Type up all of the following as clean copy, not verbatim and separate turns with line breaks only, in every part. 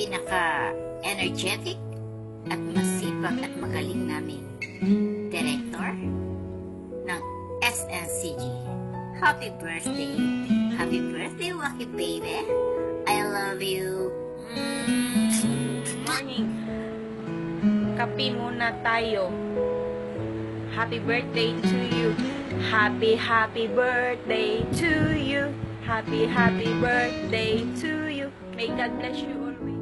pinaka-energetic at masipag at magaling namin director ng SNCG. Happy birthday! Happy birthday, Wacky baby! I love you!
Morning. Kape muna tayo. Happy birthday to you. Happy birthday to you. Happy birthday to you. May God bless you always.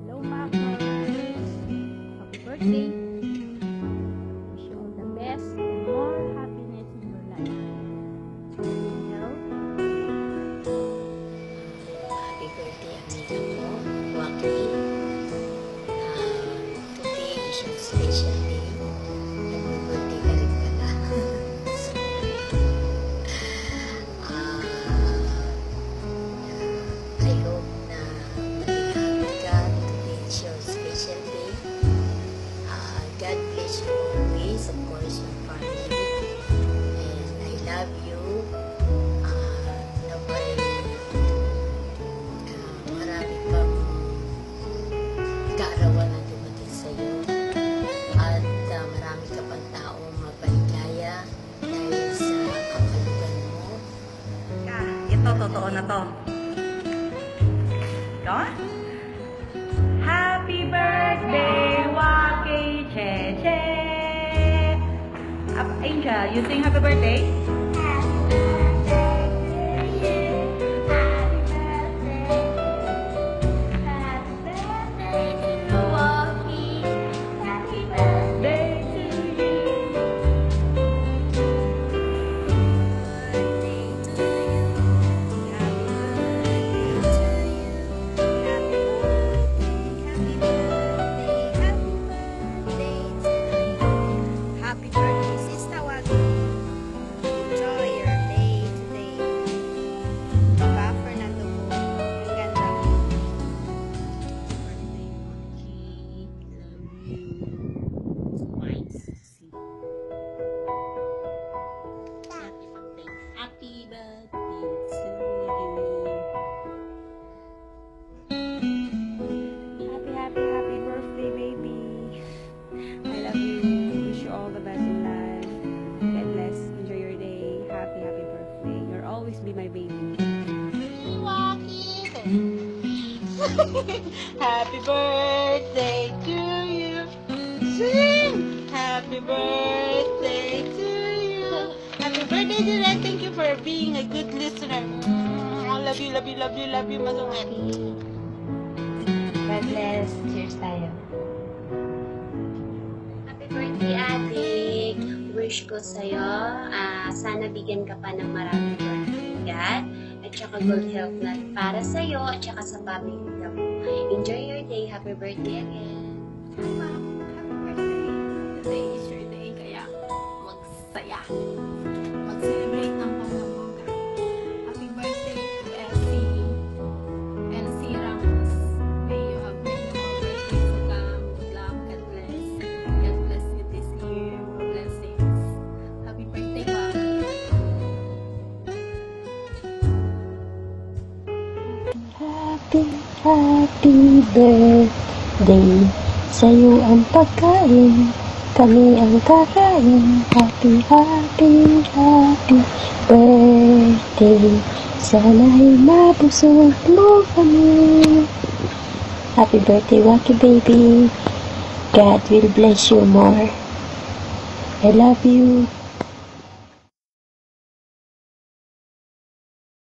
Hello, Mama. Happy birthday. Wish you all the best and more happiness in your life. Hello.
Happy birthday, amiga ko, Wacky. Today is your special day. Happy birthday ka rin pala. I hope na maging happy ka. Today is your special day. God bless you always, of course, your family. And I love you. Naway, marami pang kaarawan na dumating sa'yo. At marami ka pang taong mapaligaya dahil sa kakalugan mo.
Ito, totoo na to. Ikaw? Happy birthday, Wacky Cheche! Angel, you sing happy birthday?
Happy birthday, Sister Wacky. Enjoy your day today. Diba, Fernando mo? Ang ganda mo. Birthday, Wacky. Love you. Smile, sissy. Happy birthday to you.
Happy birthday, baby. I love you. Wish you all the best in life. God bless. Enjoy your day. Happy birthday. You'll always be my baby. Happy birthday to you. Sing! Happy birthday to you. Happy birthday, Dylan. Thank you for being a good listener. I love you, masungit.
God bless. Cheers tayo.
Happy birthday, adik! Wish ko sa'yo, sana bigyan ka pa ng maraming birthday at saka good health na para sa'yo at saka sa family mo. Enjoy your day. Happy birthday again.
Happy birthday. Today is your day, kaya magsaya. Mag-celebrate ng pangalamoga. Happy birthday to Elsie and si Ramos. May you have many more birthdays to come. Good luck. God bless. God bless you this year. Blessings. Happy birthday, Wacky.
Happy birthday. Sa'yo ang pagkain, kami ang kakain. Happy birthday. Sana'y mabusog mo kami. Happy birthday, Wacky baby. God will bless you more. I love you.